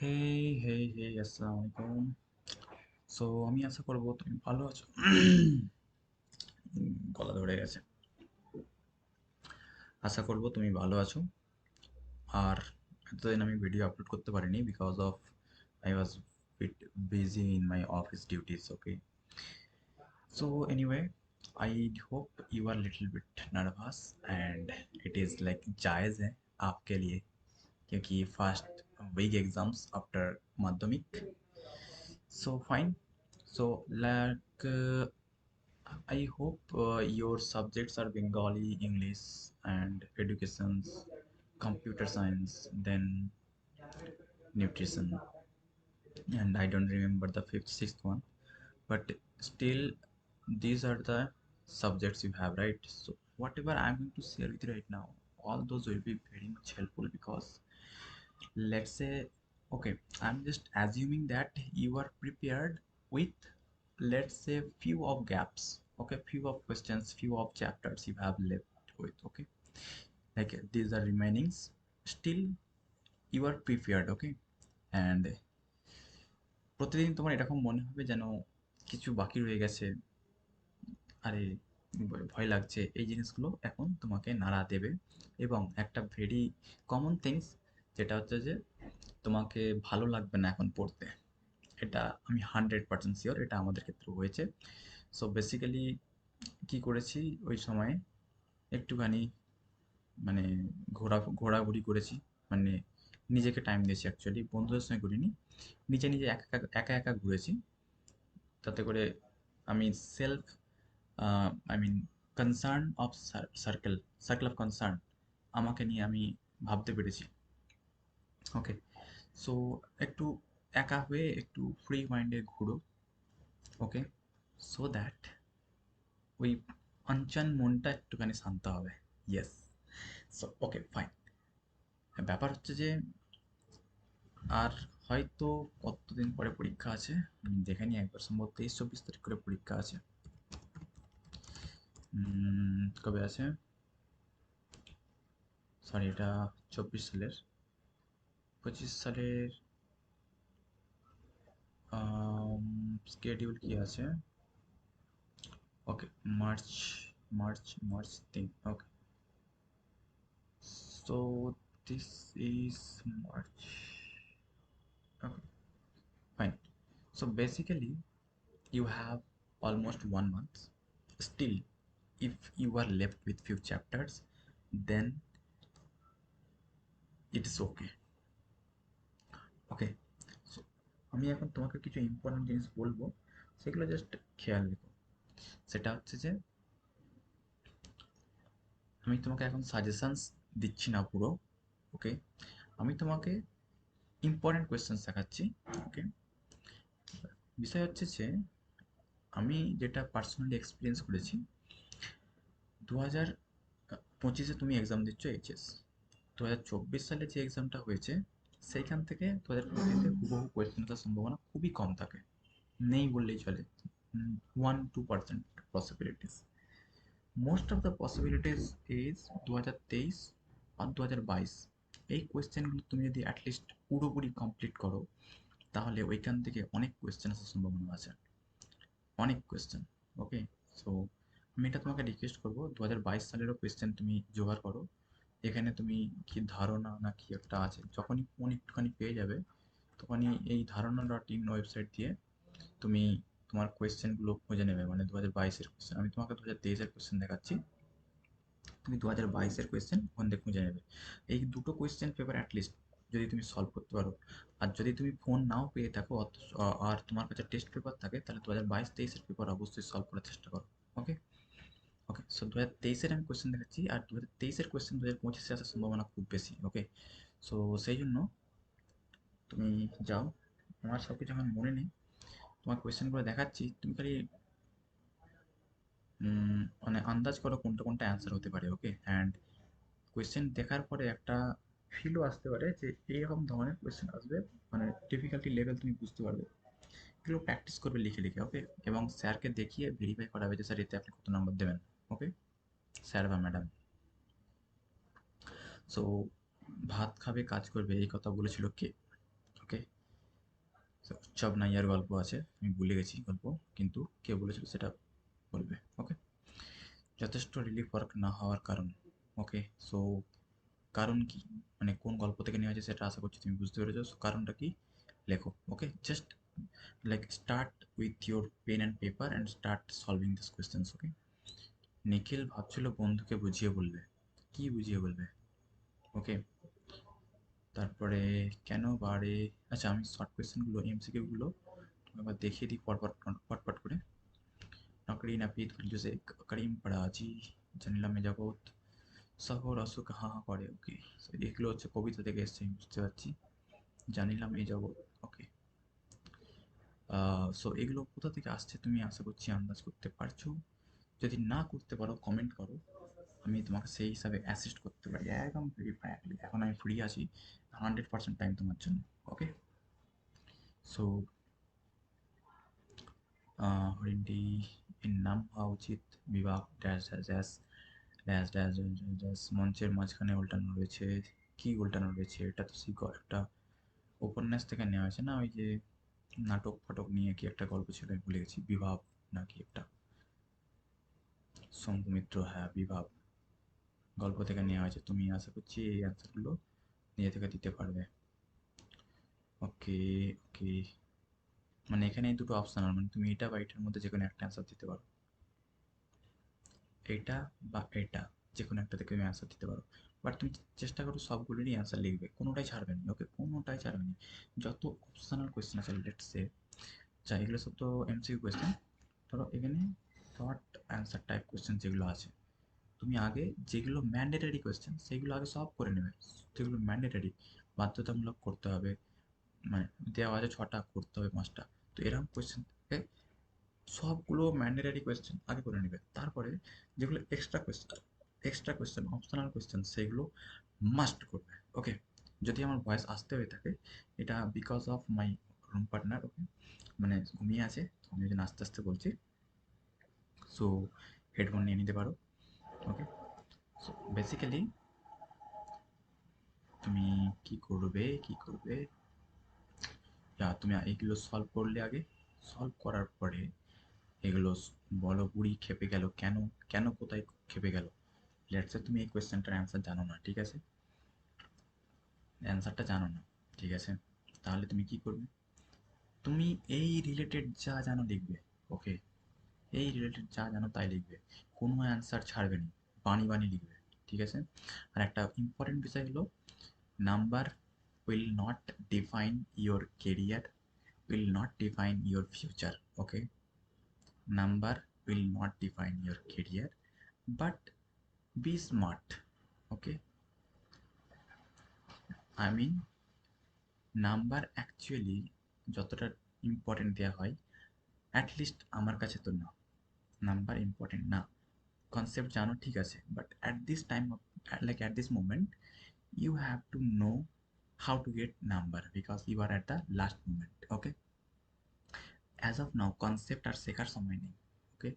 হেই আসসালামু আলাইকুম। সো আমি আশা করবো তুমি ভালো আছো। গলা ধরে গেছে। আশা করবো তুমি ভালো আছো। আর এতদিন আমি ভিডিও আপলোড করতে পারিনি because of I was bit busy in my office duties. Okay, so anyway, I hope you are little bit nervous and it is like जायज़ है आपके लिए, क्योंकि फर्स्ट बिग एग्जाम्स आफ्टर माध्यमिक. So fine. So like I hope your subjects are Bengali, English, and educations, computer science, then nutrition, and I don't remember the fifth, sixth one, but still these are the subjects you have, right? So whatever I'm going to share with you right now, all those will be very much helpful because let's say, okay, I'm just assuming that you are prepared with, let's say, few of gaps, okay, few of questions, few of chapters you have left with, okay, like these are remainings, still you are prepared, okay. And প্রতিদিন তোমার এরকম মনে হবে যেন কিছু বাকি রয়ে গেছে, আরে ভয় লাগছে, এই জিনিসগুলো এখন তোমাকে নাড়া দেবে। এবং একটা ভেরি কমন থিংস, যেটা হচ্ছে যে তোমাকে ভালো লাগবে না এখন পড়তে। এটা আমি 100% শিওর, এটা আমাদের ক্ষেত্রেও হয়েছে। সো বেসিক্যালি কি করেছি ওই সময়ে, একটুখানি মানে ঘোরাঘুরি করেছি, মানে নিজেকে টাইম দিয়েছি, অ্যাকচুয়ালি বন্ধুদের সঙ্গে ঘুরিনি, নিজে নিজে একা একা একা একা ঘুরেছি। তাতে করে আমি self, I mean concern of circle, circle of concern, আমাকে নিয়ে আমি ভাবতে পেরেছি। ওকে, সো একটু একা হয়ে একটু ফ্রি মাইন্ডে ঘুরো, ওকে, সো দ্যাট ওই অঞ্চন মনটা একটুখানি শান্ত হবে। Yes, so okay fine. ব্যাপার হচ্ছে যে আর হয়তো কতদিন পরে পরীক্ষা আছে আমি দেখে নিই একবার, সম্ভবত 23-24 তারিখ করে পরীক্ষা আছে। কবে আছে, সরি এটা 24 সালের, 25 সালের স্কেডিউল কি আছে, okay, March, March 3, okay, so this is March, okay fine. So basically, you have almost 1 month. Still, if you are left with few chapters, then it is okay. Okay. So আমি এখন তোমাকে কিছু important জিনিস বলবো, সেগুলো just খেয়াল রেখো। সেটা হচ্ছে যে আমি তোমাকে এখন সাজেশনস দিচ্ছি না পুরো, ওকে, আমি তোমাকে ইম্পর্টেন্ট কোয়েশ্চেন্স দেখাচ্ছি, ওকে। বিষয় হচ্ছে যে আমি যেটা পার্সোনালি এক্সপিরিয়েন্স করেছি, 2025-এ তুমি এক্সাম দিচ্ছ এইচএস, 2024 সালে যে এক্সামটা হয়েছে সেইখান থেকে 2025-তে হুবহু কোয়েশ্চেন আসার সম্ভাবনা খুবই কম থাকে, নেই বললেই চলে। 1-2% possibilities, most of the possibilities is 2023 আর 2022। এই কোয়েশ্চেনগুলো তুমি যদি অ্যাটলিস্ট পুরোপুরি কমপ্লিট করো, তাহলে ওইখান থেকে অনেক কোয়েশ্চেন আসার সম্ভাবনা আছে, অনেক কোয়েশ্চেন, ওকে। সো আমি এটা তোমাকে রিকোয়েস্ট করবো, 2022 সালেরও কোয়েশ্চেন তুমি জোগাড় করো। এখানে তুমি কি ধারণা না কি একটা আছে, যখনই ফোন একটুখানি পেয়ে যাবে, তখনই এই ধারণা ডট ইন ওয়েবসাইট দিয়ে তুমি তোমার কোয়েশ্চেনগুলো খুঁজে নেবে, মানে 2022-এর কোয়েশ্চেন। আমি তোমাকে 2023-এর কোয়েশ্চেন দেখাচ্ছি, তুমি 2022-এর কোয়েশ্চেন ওখান থেকে খুঁজে নেবে। এই দুটো কোয়েশ্চেন পেপার অ্যাটলিস্ট যদি তুমি সলভ করতে পারো, আর যদি তুমি ফোন নাও পেয়ে থাকো আর তোমার কাছে টেস্ট পেপার থাকে, তাহলে 2022-23-এর পেপার অবশ্যই সলভ করার চেষ্টা করো, ওকে। ওকে, সো 2023-এর আমি কোয়েশ্চেন দেখাচ্ছি, আর 2023-এর কোয়েশ্চেন 2025-এ আসার সম্ভাবনা খুব বেশি, ওকে। সো সেই জন্য তুমি যাও, আমার সব কিছু এখন মনে নেই, তোমার কোয়েশ্চেনগুলো দেখাচ্ছি, তুমি খালি মানে আন্দাজ করো কোনটা কোনটা অ্যান্সার হতে পারে, ওকে। অ্যান্ড কোয়েশ্চেন দেখার পরে একটা ফিলও আসতে পারে যে এইরকম ধরনের কোয়েশ্চেন আসবে, মানে ডিফিকাল্টি লেভেল তুমি বুঝতে পারবে। এগুলো প্র্যাকটিস করবে লিখে লিখে, ওকে। এবং স্যারকে দেখিয়ে ভেরিফাই করাবে যে স্যার এতে আপনি কত নাম্বার দেবেন, ওকে, স্যার বা ম্যাডাম। সো ভাত খাবে কাজ করবে এই কথা বলেছিল কে, ওকে। উৎসব নাইয়ার গল্প আছে, আমি ভুলে গেছি গল্প, কিন্তু কে বলেছিল সেটা বলবে। ওকে, যথেষ্ট রিলিফ ওয়ার্ক না হওয়ার কারণ। ওকে, সো কারণ কি, মানে কোন গল্প থেকে নেওয়া হয়েছে সেটা আশা করছি তুমি বুঝতে পেরেছো। So, কারণটা কি লেখো। Okay, just like start with your pen and paper and start solving this questions. Okay, Nikhil ভাবছিল বন্ধুকে বুঝিয়ে বলবে, কি বুঝিয়ে বলবে। ওকে, তারপরে কেন বাড়ে, আচ্ছা আমি শর্ট কোয়েশ্চেনগুলো এমসিকিউগুলো একবার দেখিয়ে দিই পরপর পটপট করে। নকরি নাপিত খুঁজছে করিম পড়াজি, জানিলাম এ জগৎ শহর অসুখ হা হা করে। ওকে, এগুলো হচ্ছে কবিতা থেকে এসছে, আমি বুঝতে পারছি। জানিলাম এই জগৎ। ওকে, সো এগুলো কোথা থেকে আসছে তুমি আশা করছি আন্দাজ করতে পারছো। যদি না করতে পারো কমেন্ট করো, আমি তোমাকে সেই হিসাবে অ্যাসিস্ট করতে পারি একদম ফ্রি ফ্র্যাঙ্কলি। এখন আমি ফ্রি আছি 100% টাইম তোমার জন্য। ওকে, সো হরিণটি এর নাম হওয়া উচিত বিভাগ dash dash dash dash dash dash dash. মঞ্চের মাঝখানে উল্টানো রয়েছে, কি উল্টানো রয়েছে, এটা তো একটা উপন্যাস থেকে নেওয়া হয়েছে না, ওই যে নাটক ফাটক নিয়ে কি একটা গল্প ছিল, আমি ভুলে গেছি, বিভাব নাকি একটা, শঙ্কুমিত্র, হ্যাঁ বিভাব গল্প থেকে নেওয়া হয়েছে। তুমি আশা করছি এই অ্যান্সারগুলো নিজে থেকে দিতে পারবে। ওকে ওকে, মানে এখানে এই দুটো অপশনাল, মানে তুমি এটা বা এটার মধ্যে যে কোনো একটা অ্যান্সার দিতে পারো, এটা বা এটা, যে কোনো একটা থেকে তুমি অ্যান্সার দিতে পারো। বাট তুমি চেষ্টা করো সবগুলোরই অ্যান্সার লিখবে, কোনোটাই ছাড়বে না। ওকে, কোনোটাই ছাড়বে না। যত অপশনাল কোয়েশ্চেন আছে লেটস সে, যা এগুলো সব তো এমসিকিউ কোয়েশ্চেন, ধরো এখানে থট অ্যান্সার টাইপ কোয়েশ্চেন যেগুলো আছে, তুমি আগে যেগুলো ম্যান্ডেটারি কোয়েশ্চেন সেগুলো আগে সব করে নেবে। যেগুলো ম্যান্ডেটারি, বাধ্যতামূলক করতে হবে, মানে দেওয়া আছে 6টা, করতে হবে 5টা, তো এরকম কোয়েশ্চেন থেকে সবগুলো ম্যান্ডেটারি কোয়েশ্চেন আগে করে নেবে। তারপরে যেগুলো এক্সট্রা কোয়েশ্চেন অপশনাল কোয়েশ্চেন সেগুলো মাস্ট করবে। ওকে, যদি আমার ভয়েস আসতে হয়ে থাকে, এটা because of my room partner. Okay, মানে ঘুমিয়ে আছে, তো আমি ওই জন্য আস্তে আস্তে বলছি। সো হেডফোন নিয়ে নিতে পারো। ওকে, সো বেসিক্যালি তুমি কি করবে, তুমি এইগুলো সলভ করলে আগে, সলভ করার পরে এগুলো বলো বুড়ি খেপে গেল কেন, কেন কোথায় খেপে গেল। লেটসে তুমি এই কোয়েশ্চেনটার অ্যান্সার জানো না, ঠিক আছে, অ্যান্সারটা জানো না, ঠিক আছে, তাহলে তুমি কি করবে, তুমি এই রিলেটেড যা জানো লিখবে। ওকে, এই রিলেটেড যা জানো তাই লিখবে, কোনো অ্যান্সার ছাড়বে না, বানি বানি লিখবে, ঠিক আছে। আর একটা ইম্পর্টেন্ট বিষয় হলো, number will not define your career, will not define your future. Okay, number will not define your career, but be smart. Okay, I mean number actually যতটা ইম্পর্টেন্ট দেওয়া হয়, অ্যাটলিস্ট আমার কাছে তো না, নাম্বার ইম্পর্টেন্ট না। কনসেপ্ট জানো ঠিক আছে, but at this time, like at this moment, you have to know how to get number because you are at the last moment. Okay, as of now concept আর শেখার সময় নেই। ওকে,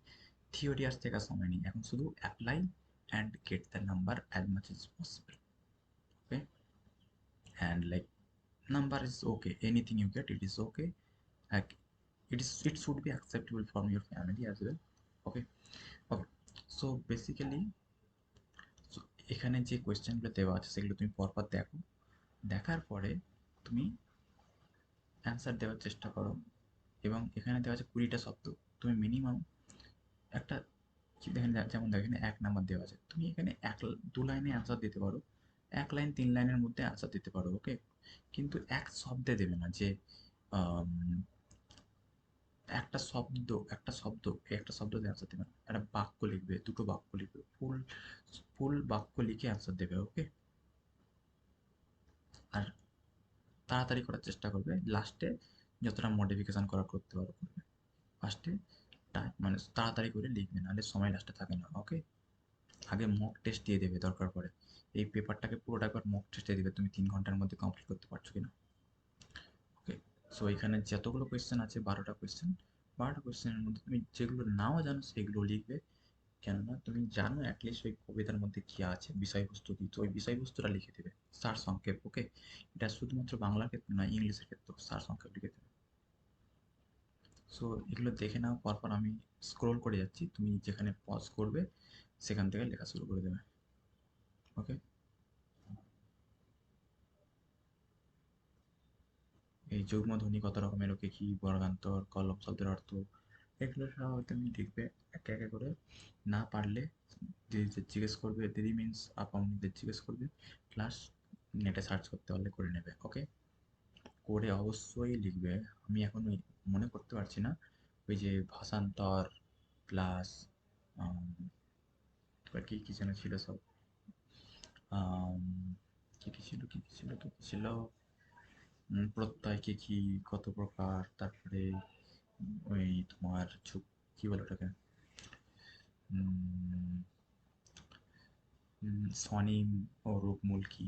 theory আর শেখার সময় নেই, এখন শুধু apply and get the number as much is possible. Okay, and like number is okay, anything you get it is okay, like it should be acceptable from your family as well. Okay, okay, so basically, so এখানে যে কোয়েশ্চেনগুলো দেওয়া আছে সেগুলো তুমি পরপর দেখো, দেখার পরে তুমি অ্যান্সার দেওয়ার চেষ্টা করো। এবং এখানে দেওয়া আছে 20টা শব্দ, তুমি মিনিমাম একটা, দেখেন যেমন দেখেন 1 নাম্বার দেওয়া আছে, তুমি এখানে 2 লাইনে অ্যান্সার দিতে পারো, 1 লাইন 3 লাইনের মধ্যে অ্যান্সার দিতে পারো। ওকে, কিন্তু এক শব্দে দেবে না যে আম, একটা শব্দ দিয়ে অ্যান্সার দেবে না, একটা বাক্য লিখবে, দুটো বাক্য লিখবে, ফুল ফুল বাক্য লিখে অ্যান্সার দেবে। ওকে, আর তাড়াতাড়ি করার চেষ্টা করবে, লাস্টে যতটা মডিফিকেশন করার করতে পারো করবে, ফার্স্টে মানে তাড়াতাড়ি করে লিখবে, নাহলে সময় লাস্টে থাকে না। ওকে, আগে মক টেস্ট দিয়ে দেবে দরকার পড়ে, এই পেপারটাকে পুরোটা একবার মক টেস্টে দিবে তুমি 3 ঘন্টার মধ্যে কমপ্লিট করতে পারছো কিনা। ওকে, সো এখানে যতগুলো কোয়েশ্চেন আছে 12টা কোয়েশ্চেন, 12টা কোয়েশ্চেনের মধ্যে তুমি যেগুলো নাও জানো সেগুলো লিখবে, কেননা তুমি জানো অ্যাটলিস্ট ওই কবিতার মধ্যে কি আছে, বিষয়বস্তু কি, তো ওই বিষয়বস্তুটা লিখে দেবে সার সংক্ষেপ। ওকে, এটা শুধুমাত্র বাংলার ক্ষেত্রে নয়, ইংলিশের ক্ষেত্রেও সার সংক্ষেপ লিখে দেবে। সো এগুলো দেখে নাও, পরপর আমি স্ক্রোল করে যাচ্ছি, তুমি যেখানে পজ করবে সেখান থেকে লেখা শুরু করে দেবে। ওকে, এই যুগ্মধ্বনি কত রকমের, ওকে কি বর্গান্তর, কলম শব্দের অর্থ, এগুলো সব তুমি লিখবে একে একে করে। না পারলে দিদিদের জিজ্ঞেস করবে, দিদি মিন্স আপামনিদের জিজ্ঞেস করবে, প্লাস নেটে সার্চ করতে পারলে করে নেবে। ওকে, করে অবশ্যই লিখবে। আমি এখন ওই মনে করতে পারছি না, ওই যে ভাষান্তর প্লাস কি কি যেন ছিল সব, আম, কি কি ছিল, কি কি ছিল, কি কি ছিল, প্রত্যয় কি কি, কত প্রকার, তারপরে ওই তোমার কি বলে ওটাকে, উম, স্বনিম ও রূপমূল কি,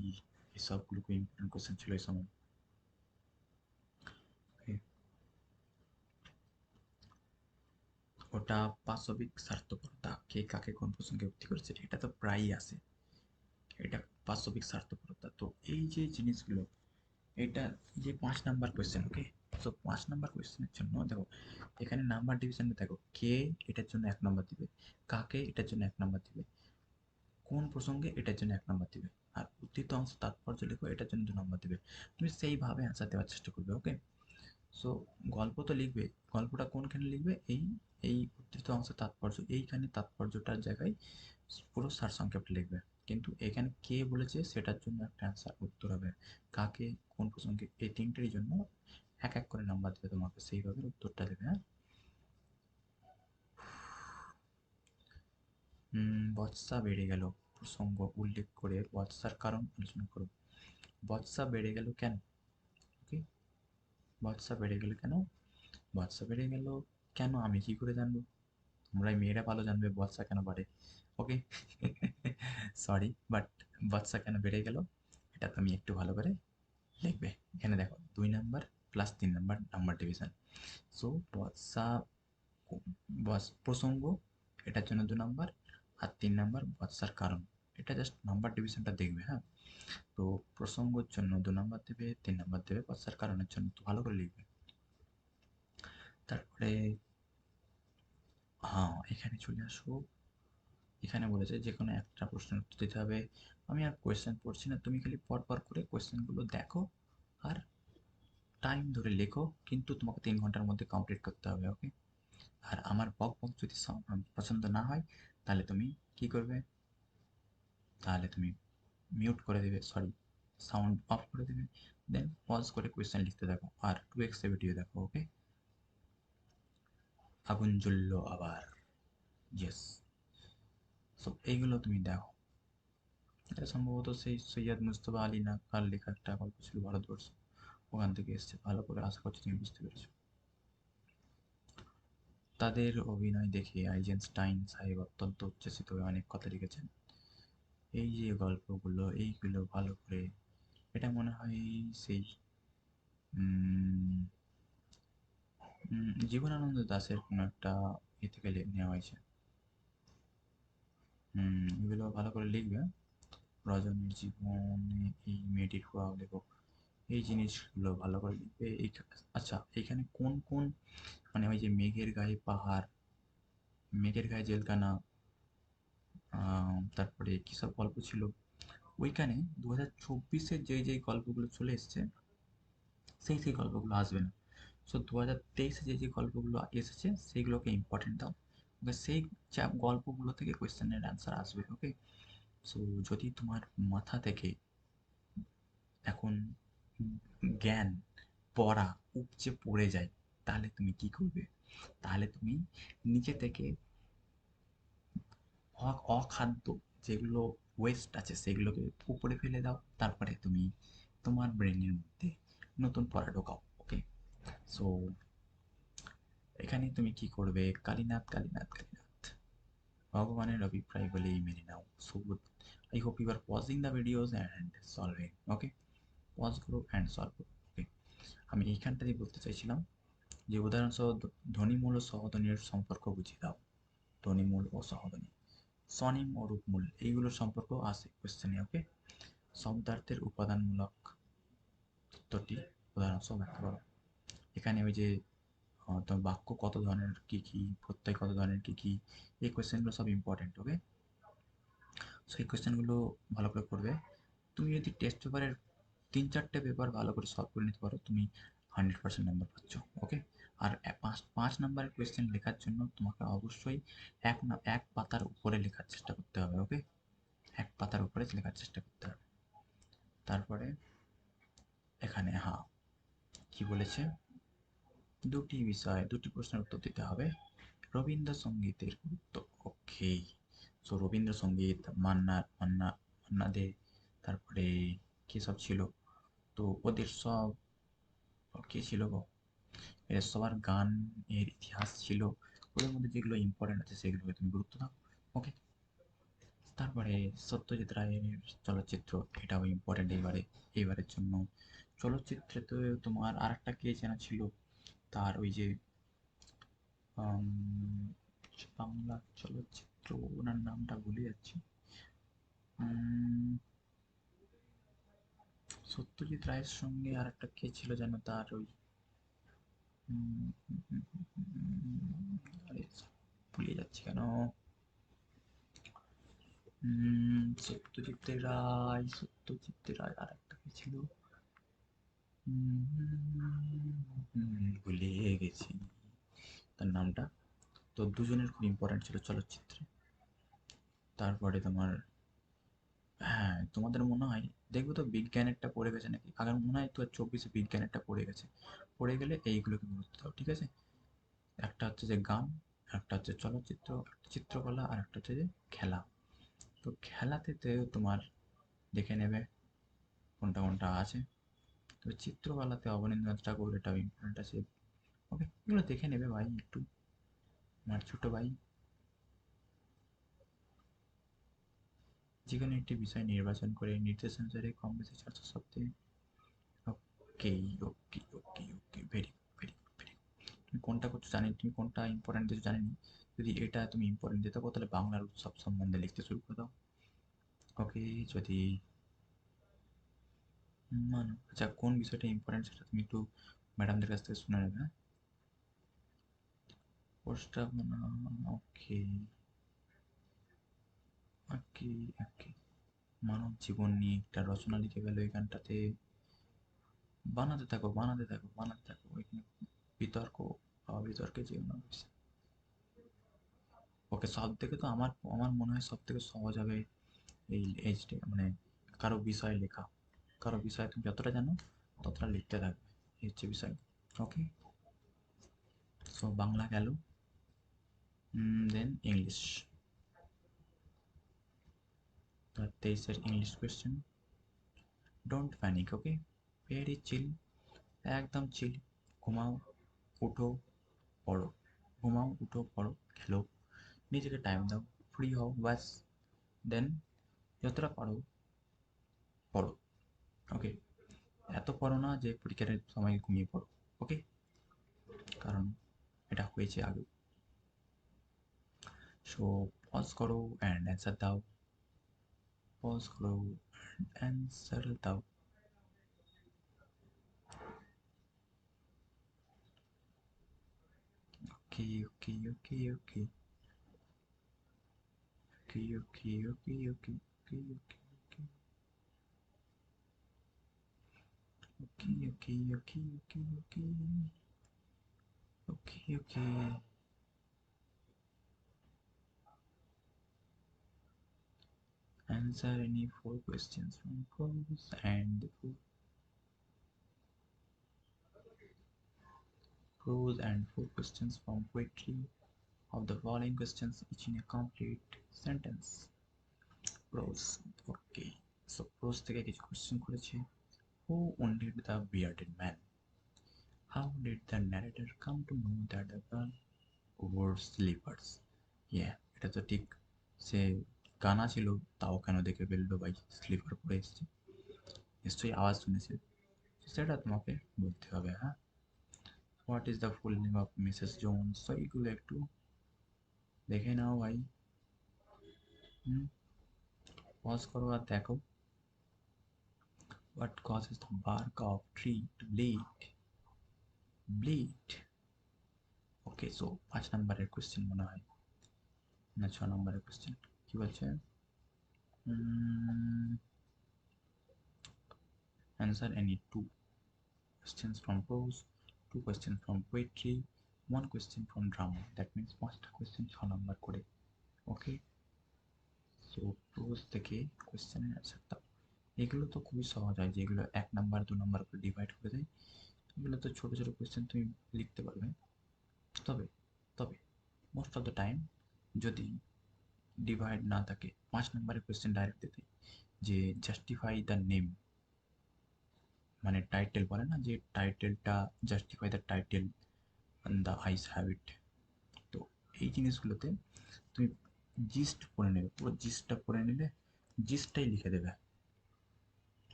এসবগুলো খুব ইম্পর্টেন্ট কোশ্চেন ছিল এই সময়। Okay, ওটা পাশবিক স্বার্থপরতা, কে কাকে কোন প্রসঙ্গে উক্তি করেছে, এটা তো প্রায়ই আসে। এটা পাশবিক স্বার্থপরতা, তো এই যে জিনিসগুলো, এটা যে 5 নাম্বার কোয়েশ্চেন। ওকে, তো 5 নাম্বার কোয়েশ্চেনের জন্য দেখো, এখানে নাম্বার ডিভিশনে দেখো, কে এটার জন্য 1 নাম্বার দিবে, কাকে এটার জন্য 1 নাম্বার দিবে, কোন প্রসঙ্গে এটার জন্য 1 নাম্বার দিবে, আর উদ্ধৃত অংশ তাৎপর্য লেখো এটার জন্য 2 নাম্বার দিবে। তুমি সেইভাবে অ্যান্সার দেওয়ার চেষ্টা করবে। ওকে, সো গল্প তো লিখবে, গল্পটা কোনখানে লিখবে, এই এই উদ্ধৃত অংশ তাৎপর্য, এইখানে তাৎপর্যটার জায়গায় পুরো সারসংক্ষেপটা লিখবে। কিন্তু এখানে কে বলেছে সেটার জন্য একটা অ্যান্সার উত্তর হবে, কাকে কোন প্রসঙ্গে, এই তিনটের জন্য এক এক করে নাম্বার দেবে তোমাকে, সেইভাবে উত্তরটা দেবে। হ্যাঁ, বর্ষা বেড়ে গেল, প্রসঙ্গ উল্লেখ করে বর্ষার কারণ আলোচনা করো। বর্ষা বেড়ে গেল কেন? ওকে, বর্ষা বেড়ে গেল কেন, বর্ষা বেড়ে গেল কেন আমি কি করে জানবো, তোমরাই মেয়েরা ভালো জানবে বর্ষা কেন বাড়ে। ওকে, সরি, বাট বর্ষা কেন বেড়ে গেল এটা তুমি একটু ভালো করে লিখবে। এখানে দেখো 2 number plus 3 number number division. So বর্ষা প্রসঙ্গ, এটার জন্য 2 নাম্বার, আর 3 নাম্বার বর্ষার কারণ। এটা জাস্ট নাম্বার ডিভিশনটা দেখবে। হ্যাঁ, তো প্রসঙ্গের জন্য 2 নাম্বার দেবে, 3 নাম্বার দেবে বর্ষার কারণের জন্য, তো ভালো করে লিখবে। তারপরে হ্যাঁ, এখানে চলে আসো। এখানে বলেছে যে কোনো একটা প্রশ্নের উত্তর দিতে হবে। আমি আর কোয়েশ্চেন পড়ছি না, তুমি খালি পর করে কোয়েশ্চেনগুলো দেখো আর টাইম ধরে লেখো, কিন্তু তোমাকে 3 ঘন্টার মধ্যে কমপ্লিট করতে হবে। ওকে, আর আমার বক বক যদি পছন্দ না হয়, তাহলে তুমি কি করবে, তাহলে তুমি মিউট করে দেবে, সরি, সাউন্ড অফ করে দেবে, দেন পজ করে কোয়েশ্চেন লিখতে থাকো আর 2x ভিডিও দেখো। ওকে, আগুন জ্বললো আবার, ইয়েস, সো এইগুলো তুমি দেখো। এটা সম্ভবত সেই সৈয়দ মুজতবা আলী না কার লেখা একটা গল্প ছিল, ভারতবর্ষ, ওখান থেকে এসছে। ভালো করে আশা করছি তুমি বুঝতে পেরেছো। তাদের অভিনয় দেখে আইজেনস্টাইন সাহেব অত্যন্ত উচ্ছ্বসিত হয়ে অনেক কথা লিখেছেন। এই যে গল্পগুলো, এইগুলো ভালো করে, এটা মনে হয় সেই উম, জীবনানন্দ দাশের কোনো একটা এ থেকে নেওয়া হয়েছে। এগুলো ভালো করে লিখবে। রজনীর জীবনে এই মেয়েটির প্রভাব লেখো, এই জিনিসগুলো ভালো করে লিখবে। এই, আচ্ছা, এখানে কোন কোন, মানে ওই যে মেঘের গায়ে পাহাড়, মেঘের গায়ে জেলখানা, তারপরে কী সব গল্প ছিল, ওইখানে 2024-এর যেই গল্পগুলো চলে এসছে, সেই গল্পগুলো আসবে না। সো 2023-এ যে গল্পগুলো এসেছে সেইগুলোকে ইম্পর্টেন্ট দাও। ওকে, সেই গল্পগুলো থেকে কোয়েশ্চেনের অ্যান্সার আসবে। ওকে, সো যদি তোমার মাথা থেকে এখন জ্ঞান, পড়া উপচে পড়ে যায়, তাহলে তুমি কি করবে, তাহলে তুমি নিজে থেকে অখাদ্য যেগুলো ওয়েস্ট আছে সেগুলোকে উপরে ফেলে দাও, তারপরে তুমি তোমার ব্রেনের মধ্যে নতুন পড়া ঢোকাও। ওকে, সো এখানে তুমি কি করবে, কালীনাথ কালীনাথ কালীনাথ, ভগবানের অভিপ্রায় বলেই মেনে নাও। So I hope you are pausing the videos and solving. Okay, pause করো অ্যান্ড সলভ করো। ওকে, আমি এইখানটাই বলতে চাইছিলাম যে উদাহরণসহ ধ্বনিমূল ও সহধ্বনির সম্পর্ক বুঝিয়ে দাও। ধ্বনিমূল ও সহধ্বনি, স্বনিম ও রূপমূল, এইগুলোর সম্পর্ক আছে কোশ্চেনে। ওকে, শব্দার্থের উপাদানমূলক তত্ত্বটি উদাহরণ সহ ব্যাখ্যা করো। এখানে ওই যে তো বাক্য কত ধরনের কী কী, প্রত্যয় কত ধরনের কী কী, এই কোয়েশ্চেনগুলো সব ইম্পর্টেন্ট। ওকে, সো এই কোয়েশ্চেনগুলো ভালো করে করবে। তুমি যদি টেস্ট পেপারের 3-4টে পেপার ভালো করে সলভ করে নিতে পারো, তুমি 100% নাম্বার পাচ্ছ। ওকে, আর 5 নাম্বারের কোয়েশ্চেন লেখার জন্য তোমাকে অবশ্যই এক পাতার উপরে লেখার চেষ্টা করতে হবে। ওকে, এক পাতার উপরে লেখার চেষ্টা করতে হবে। তারপরে এখানে কি বলেছে, দুটি প্রশ্নের উত্তর দিতে হবে। রবীন্দ্রসঙ্গীতের গুরুত্ব। ওকে, সো রবীন্দ্রসঙ্গীত, মান্না দে, তারপরে কি সব ছিল, তো ওদের সব কি ছিল গো, এর সবার গান এর ইতিহাস ছিল, ওদের মধ্যে যেগুলো ইম্পর্টেন্ট আছে সেগুলোকে তুমি গুরুত্ব দাও। ওকে, তারপরে সত্যজিৎ রায়ের চলচ্চিত্র, এটাও ইম্পর্টেন্ট এইবারের জন্য। চলচ্চিত্রে তো তোমার আর একটা কে যেন ছিল, তার ওই যে বাংলা চলচ্চিত্র, ওনার নামটা ভুলে যাচ্ছি। সত্যজিৎ রায়ের সঙ্গে আর একটা কে ছিল যেন, তার ওই আরে ভুলে যাচ্ছি কেন। সত্যজিৎ রায় আর একটা কে ছিল, ভুলে গেছি তার নামটা। তো দুজনের খুব ইম্পর্টেন্ট ছিল চলচ্চিত্রে। তারপরে তোমার, হ্যাঁ তোমাদের মনে হয় দেখবে তো বিজ্ঞানেরটা পড়ে গেছে নাকি, আগে মনে হয় তো 24-এ বিজ্ঞানেরটা পড়ে গেছে। পড়ে গেলে এইগুলোকে গুরুত্ব দাও, ঠিক আছে? একটা হচ্ছে যে গান, একটা হচ্ছে চলচ্চিত্র, একটা চিত্রকলা, আর একটা হচ্ছে যে খেলা। তো খেলাতে তোমার দেখে নেবে কোনটা কোনটা আছে। তো চিত্রকলাতে অবনীন্দ্রনাথ ঠাকুর, এটাও ইম্পর্টেন্ট আছে। ওকে, এগুলো দেখে নেবে ভাই একটু, আমার ছোট ভাই। যেকোনো একটি বিষয় নির্বাচন করে নির্দেশ অনুসারে কম বেশি 400 শব্দে। ওকে, ওকে, ওকে, ওকে, ভেরি ভেরি ভেরি। তুমি কোনটা করছো জানি, তুমি কোনটা ইম্পর্টেন্ট কিছু জানি। যদি এটা তুমি ইম্পর্টেন্ট দিতে পারো তাহলে বাংলার উৎসব সম্বন্ধে লিখতে শুরু করে দাও। ওকে, যদি মানো, আচ্ছা কোন বিষয়টা ইম্পর্টেন্ট সেটা তুমি একটু ম্যাডামদের কাছ থেকে শুনে নেবে, হ্যাঁ? প্রস্তাবনা। ওকে, ওকে, ওকে। মানব জীবন নিয়ে একটা রচনা লিখে গেল এখানটাতে। বানাতে থাকো, বানাতে থাকো, বানাতে থাকো, এখানে বিতর্ক বা বিতর্কে যেও না বেশি। ওকে, সব থেকে তো আমার আমার মনে হয় সব থেকে সহজ হবে এই এইচডি, মানে কারো বিষয় লেখা। কারো বিষয় তুমি যতটা জানো ততটা লিখতে থাকবে, এই হচ্ছে বিষয়। ওকে, সো বাংলা গেল, দেন ইংলিশ। 23-এর English question. Don't panic, okay, very chill, একদম চিল। ঘুমাও, উঠো, পড়ো, ঘুমাও, উঠো, পড়ো, খেলো, নিজেকে টাইম দাও, ফ্রি হও, ব্যাস। দেন যতটা পারো পড়ো। ওকে, এত পড়ো না যে পরীক্ষার সময় ঘুমিয়ে পড়ো। ওকে, কারণ এটা হয়েছে আগে। সো পজ করো অ্যান্ড অ্যান্সার দাও, পজ করো অ্যান্ড অ্যান্সার দাও। ওকে, ওকে, ওকে, ওকে, ওকে, ওকে, ওকে, ওকে, ওকে, ওকে, ওকে, ওকে, ওকে, ওকে, ওকে, ওকে, ওকে। Answer any 4 questions from prose and four questions from poetry of the following questions each in a complete sentence. Prose. Okay. So prose থেকে কিছু কোশ্চেন করেছে। Who wounded the bearded man? How did the narrator come to know that the girl wore slippers? Yeah, এটা তো ঠিক। সে কানা ছিল, তাও কেন দেখে ফেললো ভাই স্লিপার পরে এসেছে, নিশ্চয়ই আওয়াজ শুনেছে, সেটা তোমাকে বলতে হবে, হ্যাঁ। What is the full name of Mrs Jones? তো এইগুলো একটু দেখে নাও ভাই। হুম, পজ করো আর দেখো। What causes the bark of tree to bleed? Bleed. Okay, so 5 নম্বরের কোয়েশ্চেন মনে হয়, না 6 নম্বরের কোয়েশ্চেন। কি বলছে? Answer any two questions from prose, 2 questions from poetry, 1 question from drama. That means 5টা কোয়েশ্চেন 6 নম্বর করে। ওকে, সো প্রোজ থেকে কোয়েশ্চেনের অ্যান্সার দাও। এগুলো তো খুবই সহজ হয়, যেগুলো 1 নম্বর 2 নম্বর করে ডিভাইড করে দেয়, এগুলো তো ছোটো ছোটো কোয়েশ্চেন তুমি লিখতে পারবে। তবে তবে মোস্ট অফ দ্য টাইম যদি ডিভাইড না থাকে, 5 নম্বরের কোয়েশ্চেন ডাইরেক্ট দিতে, যে জাস্টিফাই দ্য নেম, মানে টাইটেল বলে না, যে টাইটেলটা justify the title the ice habit. তো এই জিনিসগুলোতে তুমি জিস্ট পড়ে নেবে, পুরো জিস্টটা পড়ে নিলে জিস্টটাই লিখে দেবে।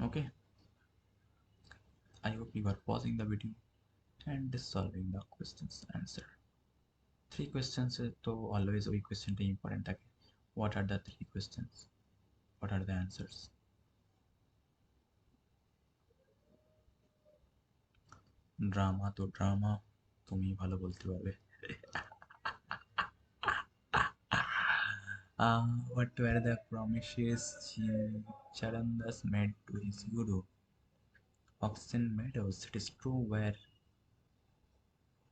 ওকে, I hope you are pausing the video and solving the questions answer. 3 questions তো always ওই কোয়েশ্চেনটা ইম্পর্টেন্ট থাকে। What are the 3 questions? What are the answers? Drama তো ড্রামা, তুমি ভালো বলতে পারবে। What were the promises Charandas made to his guru? Oxen meadows, it is true, were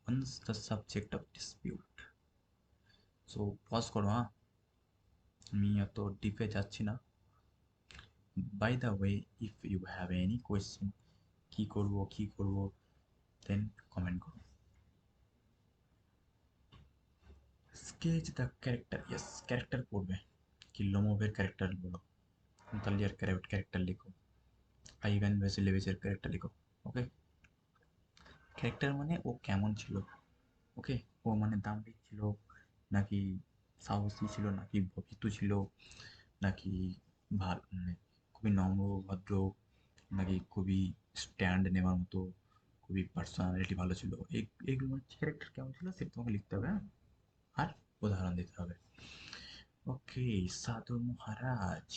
once the subject of dispute. So pause করো, হ্যাঁ, আমি এত ডিপে যাচ্ছি না। By the way, if you have any question, কি করব দেন কমেন্ট করো। Sketch the character, yes character পড়বে। কি লোমোভের ক্যারেক্টার বলো, তালিয়ার ক্যারেক্টার লিখো, আইভান ভ্যাসিলেভিচের ক্যারেক্টার লিখো। ওকে, ক্যারেক্টার মানে ও কেমন ছিল। ওকে, ও মানে দাম্ভিক ছিল, নাকি সাহসী ছিল, নাকি ভীতু ছিল, নাকি মানে খুবই নম্র ভদ্র, নাকি খুবই স্ট্যান্ড নেওয়ার মতো, খুবই পার্সোনালিটি ভালো ছিল, এইগুলো ক্যারেক্টার কেমন ছিল সেটা তোমাকে লিখতে হবে, হ্যাঁ? আর উদাহরণ দিতে হবে। ওকে, সাধু মহারাজ।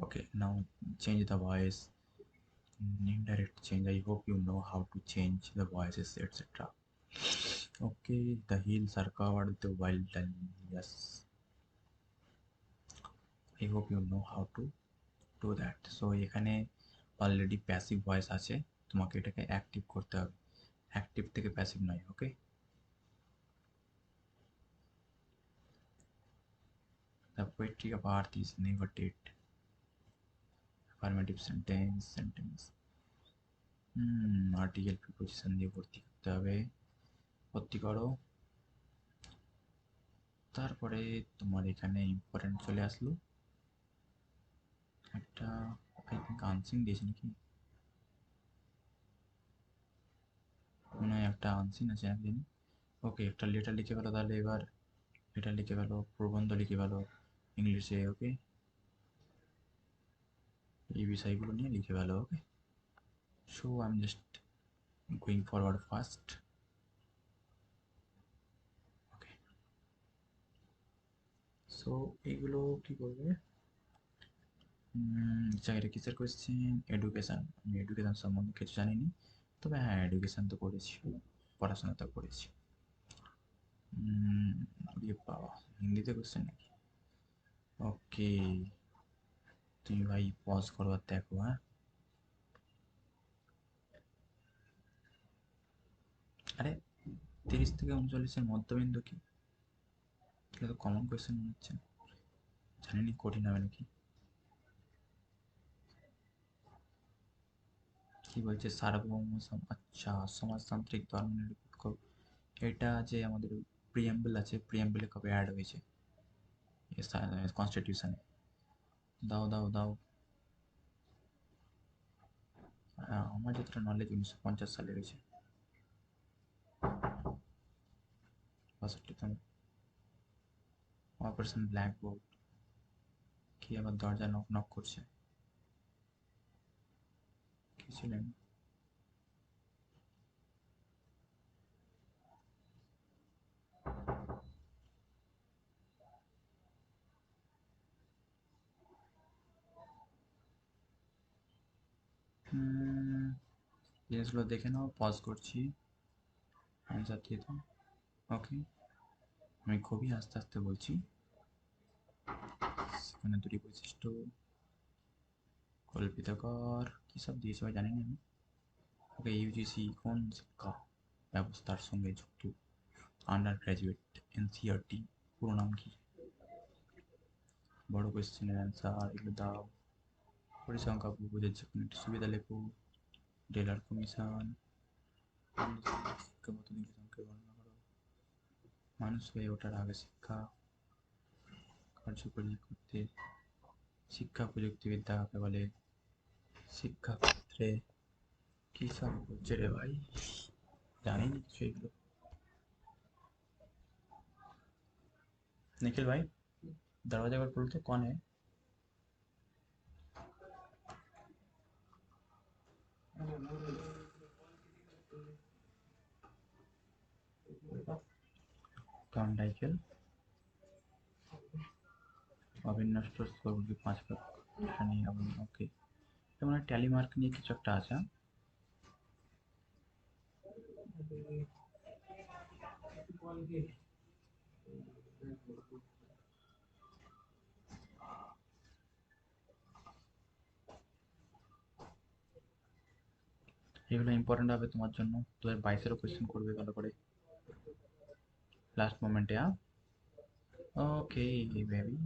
Okay, now change the voice, indirect change. I hope you know how to change the voices, etc. Okay, the hills are covered with the wild and yes, I hope you know how to do that. So এখানে already passive voice আছে, তোমাকে এটাকে active করতে হবে, active থেকে passive নয়। ওকে, the poetry of earth is never dead. Affirmative sentence article preposition দিয়ে ভর্তি করতে হবে, ভর্তি করো। তারপরে তোমার এখানে ইম্পর্টেন্ট চলে আসলো একটা, আই থিঙ্ক আনসিন দিয়েছে নাকি, মনে হয় একটা আনসিন আছে আমি জানি। ওকে, একটা লেটার লিখে ফেলো তাহলে, এবার লেটার লিখে ফেলো, প্রবন্ধ লিখে ফেলো ইংলিশে। ওকে, এই বিষয়গুলো নিয়ে লিখে ফেলো। Okay, so I am just going forward first. Okay, so এইগুলো কি করবে, জায়গাটা কিসের কোয়েশ্চেন, এডুকেশান। আমি এডুকেশান সম্বন্ধে কিছু জানিনি, তবে হ্যাঁ এডুকেশান তো করেছি, পড়াশোনা তো করেছি। বাবা, হিন্দিতে কোয়েশ্চেন নাকি? ওকে, তুমি ভাই পজ করো আর দেখো, হ্যাঁ। আরে 30 থেকে 39-এর মধ্যবিন্দু কি? এটা তো কমন কোয়েশ্চেন মনে হচ্ছে, জানিনি কঠিন হবে নাকি। কি বলছে, সার্বভৌম আচ্ছা, সমাজতান্ত্রিক ধর্মনিরপেক্ষ, এটা যে আমাদের প্রিয়াম্বল আছে, প্রিয়াম্বলে কবে অ্যাড হয়েছে কনস্টিটিউশনে? দাও দাও দাও। আমার যতটা নলেজ 1950 সালে হয়েছে, 62তম। অপারেশন ব্ল্যাক বোর্ড, কি আবার দরজা নক নক করছে, কি ছিলেন? জিনিসগুলো দেখে নাও, পজ করছি। অ্যান্সার দিয়ে দাও। ওকে, আমি খুবই আস্তে আস্তে বলছি। সেখানে দুটি বৈশিষ্ট্য কল্পিত কর কী সব দিয়েছে ভাই জানি না আমি। ওকে, ইউজিসি কোন শিক্ষা ব্যবস্থার সঙ্গে যুক্ত? আন্ডার গ্র্যাজুয়েট এনসিইআরটি পুরো নাম কি? বড় কোয়েশ্চেনের অ্যান্সার এগুলো দাও। পরিসংখ্যা বহুভুজের যে কোনো একটি সুবিধা লেখো। ডেলার কমিশন। শিক্ষাগত দিকের সংখ্যা বর্ণনা করো। মানুষ হয়ে ওঠার আগে শিক্ষা কার্যকরী করতে শিক্ষা প্রযুক্তিবিদ্যা কাকে বলে? শিক্ষাক্ষেত্রে কী সব হচ্ছে রে ভাই, জানি না কিছু এগুলো। निखिल भाई, दरवाजा अगर खोल तो कौन है? कौन नाइकेल? অবিনষ্ট স্কোরগুলি 5 ভাগ এখানে ওকে, যেমন ট্যালি মার্ক নিয়ে কিছু একটা আছে। এগুলো ইম্পর্টেন্ট হবে তোমার জন্য, 2022-এরও কোয়েশ্চেন করবে ভালো করে লাস্ট মোমেন্টে। হ্যাঁ, ওকে বেবি।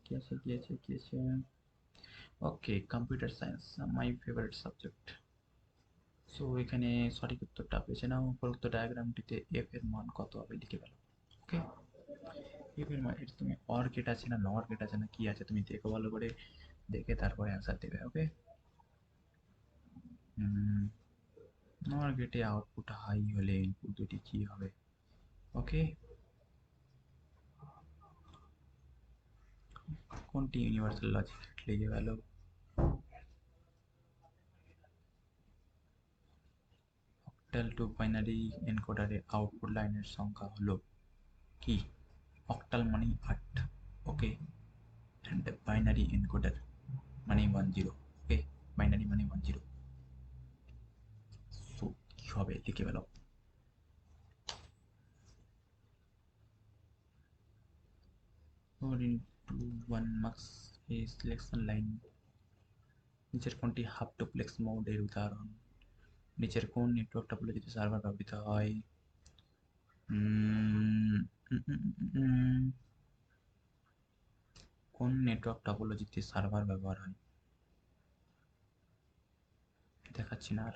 কি আছে okay, computer science my favourite subject. So এখানে সঠিক উত্তরটা বেছে নাও। উপরোক্ত ডায়াগ্রামটিতে এফ এর মান কত হবে লিখে ফেলো। ওকে, এফ এর মান, এটা তুমি অর গেট আছে না নর গেট আছে না কি আছে তুমি দেখো ভালো করে, দেখে তারপরে অ্যান্সার দেবে। ওকে, নর গেটে আউটপুট হাই হলে ইনপুট দুটি কি হবে? ওকে, কোনটি ইউনিভার্সাল লজিক লিখে ফেলো। অক্টাল টু বাইনারি এনকোডারে আউটপুট লাইনের সংখ্যা হলো কি? অক্টাল মানে 8, ওকে, অ্যান্ড বাইনারি এনকোডার মানে 10, ওকে, বাইনারি মানে 10। সো কি হবে লিখে ফেলো। 4 into 1 মার্কস এই সিলেকশন লাইন। নিচের কোনটি হাফ ডুপ্লেক্স মোডের উদাহরণ? নিচের কোন নেটওয়ার্ক টপোলজিতে সার্ভার ব্যবহৃত হয়? কোন নেটওয়ার্ক টপোলজিতে সার্ভার ব্যবহার হয়? দেখাচ্ছি না আর,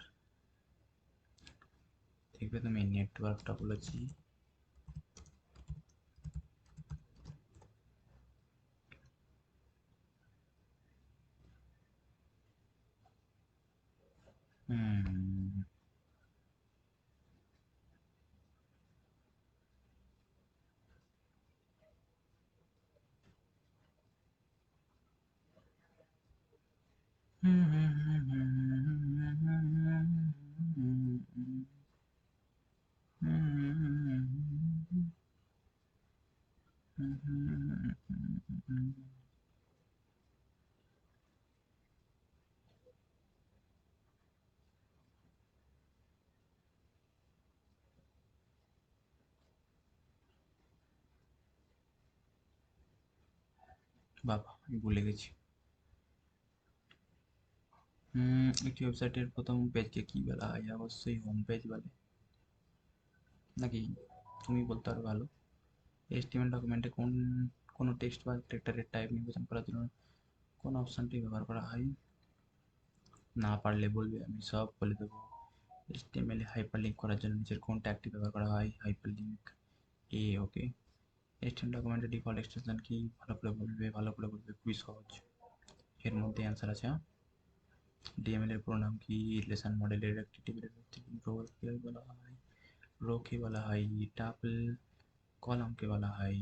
দেখবে তুমি নেটওয়ার্ক টপোলজি। বাবা আমি ভুলে গেছি। একটি ওয়েবসাইটের প্রথম পেজকে কি বলা হয়? অবশ্যই হোম পেজ বলে, নাকি তুমি বলতে পারো ভালো। এইচটিএমএল ডকুমেন্টে কোনো টেক্সট বা ক্যারেক্টারের টাইপ নির্বাচন করার জন্য কোন অপশনটি ব্যবহার করা হয়? না পারলে বলবে, আমি সব বলে দেবো। এইচটিএমএল এ হাইপারলিংক করার জন্য নিচের কোন ট্যাগটি ব্যবহার করা হয়? হাইপারলিংক। ওকে, এইচটিএমএল ডকুমেন্টের ডিফল্ট এক্সটেনশন কি? ভালো করে বলবে, খুবই সহজ, এর মধ্যে অ্যান্সার আছে। ডিএমএল এর পুরো নাম কি? রিলেশন মডেলের একটি টেবিলের ভিত্তি রোকে বলা হয়, রোকে বলা হয় টাপল, কলামকে বলা হয়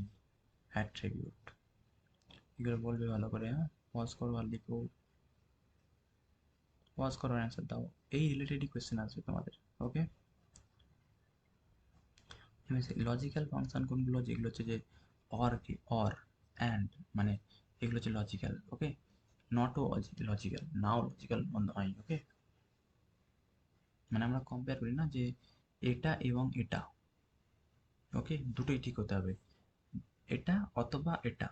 অ্যাট্রিবিউট। এগুলো বলবে ভালো করে। হ্যাঁ, পজ করো আর লিখো, পজ করো অ্যান্সার দাও। এই রিলেটেডই কোয়েশ্চেন আসবে তোমাদের। ওকে, লজিক্যাল ফাংশন কোনগুলো? যেগুলো হচ্ছে যে অর অর অ্যান্ড মানে এগুলো হচ্ছে লজিক্যাল। ওকে, নটও লজিক্যাল, নাও লজিক্যাল নয়। ওকে, মানে আমরা কম্পেয়ার করি না যে এটা এবং এটা, ওকে, দুটোই ঠিক হতে হবে, এটা অথবা এটা,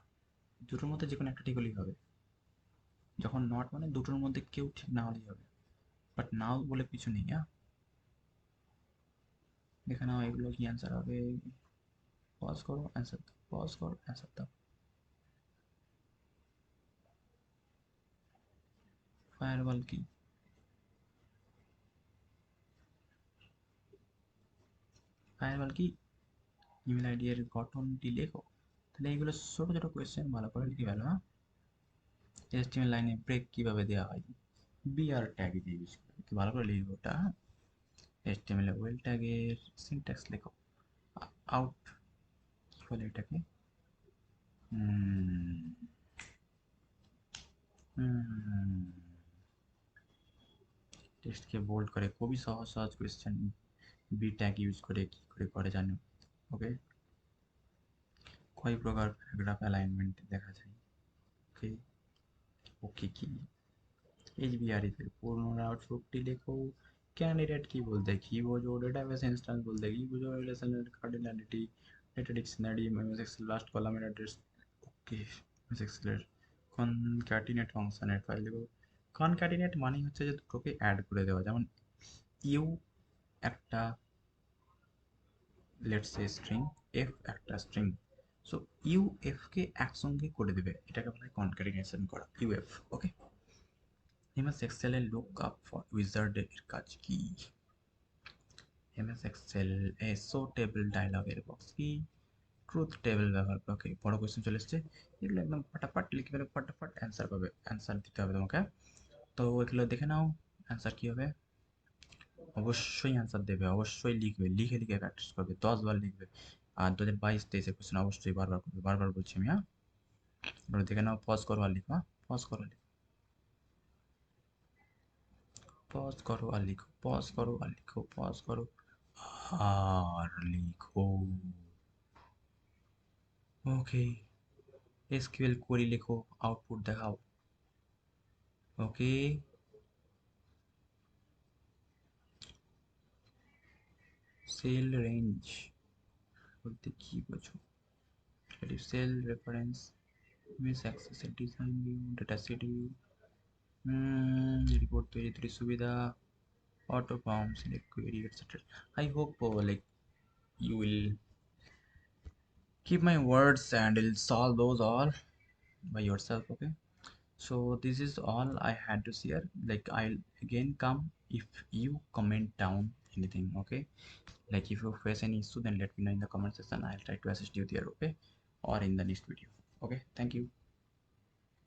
দুটোর মধ্যে যে কোনো একটা ঠিক হলেই হবে। যখন নট মানে দুটোর মধ্যে কেউ ঠিক না হলেই হবে, বাট নাও বলে কিছু নেই। হ্যাঁ, দেখে নাও এগুলো কি অ্যান্সার হবে। পজ করো, অ্যান্সার দাও, পজ করো, অ্যান্সার দাও। ফায়ারওয়াল কি? ফায়ারওয়াল কি? ইমেল আইডি এর গঠনটি লেখো। তাহলে এইগুলো ছোট ছোট কোয়েশ্চেন ভালো করে লিখে ফেলো। হ্যাঁ, HTML লাইনে ব্রেক কিভাবে দেওয়া হয়, বিআর ট্যাগ দিয়ে ইউজ করে কি ভালো করে লিখবো ওটা। HTML এ ওয়েল ট্যাগের সিনট্যাক্স লেখো। আউট কি বলে এটাকে, টেক্সটকে বোল্ড করে, খুবই সহজ সহজ কোয়েশ্চেন বি ট্যাগ ইউজ করে কি করে করে জানো। ওকে, কয় প্রকার প্যারাগ্রাফ অ্যালাইনমেন্ট দেখা যায়। ওকে, ওকে কি HBRE এর পূর্ণ আউটপুটটি লেখো। ক্যান্ডিডেট কি বলতে কি বোঝো, ডেটাবেস ইনস্ট্যান্স বলতে কি বোঝো, relational cardinality, data dictionary, MS Excel last কলামের অ্যাড্রেস। ওকে, এমএস এক্সেলের কনক্যাটিনেট ফাংশনের ফাইল লেখো। কনক্যাটিনেট মানে হচ্ছে যে দুটোকে অ্যাড করে দেওয়া, যেমন ইউ একটা লেটস সে স্ট্রিং, এফ একটা স্ট্রিং, সো ইউ এফ কে একসঙ্গে করে দেবে, এটাকে বলা হয় কনক্যাটিনেশন করা, ইউএফ। ওকে, এমএস এক্সেল এর লুক আপ ফর উইজার্ড এর কাজ কি? এমএস এক্সেল এসো টেবিল ডায়লগের বক্স কি? ট্রুথ টেবিল ব্যবহার করে। ওকে, বড় কোয়েশ্চেন চলে এসছে, এগুলো একদম ফটাফট লিখে ফেলে, ফটাফট অ্যান্সার পাবে, অ্যান্সার দিতে হবে তোমাকে। তো এগুলো দেখে নাও, অ্যান্সার কি হবে। অবশ্যই অ্যান্সার দেবে, অবশ্যই লিখবে, লিখে লিখে প্র্যাকটিস করবে, 10 বার লিখবে। আর 2022-23 কোশ্চেন অবশ্যই বারবার করবে, বারবার বলছি আমি। হ্যাঁ, এবার দেখে নাও, পজ করো আর লিখো। হ্যাঁ, পজ করো আর লিখো, পজ করো আর লিখো, পজ করো আর লিখো, পজ করো আর লিখো। ওকে, এসকিউএল কোয়েরি লেখো, আউটপুট দেখাও। ওকে, সেল রেঞ্জ বলতে কি বোঝো, সেল রেফারেন্স, মিস অ্যাক্সেসের design view, data set view, report তৈরির সুবিধা, auto forms, select query, etc. I hope like you will keep my words and will solve those all by yourself. Okay, so this is all I had to share. Like, I'll again come if you comment down anything. Okay, like if you face any issue, then let me know in the comment section. I'll try to assist you there. Okay, or in the next video. Okay, thank you.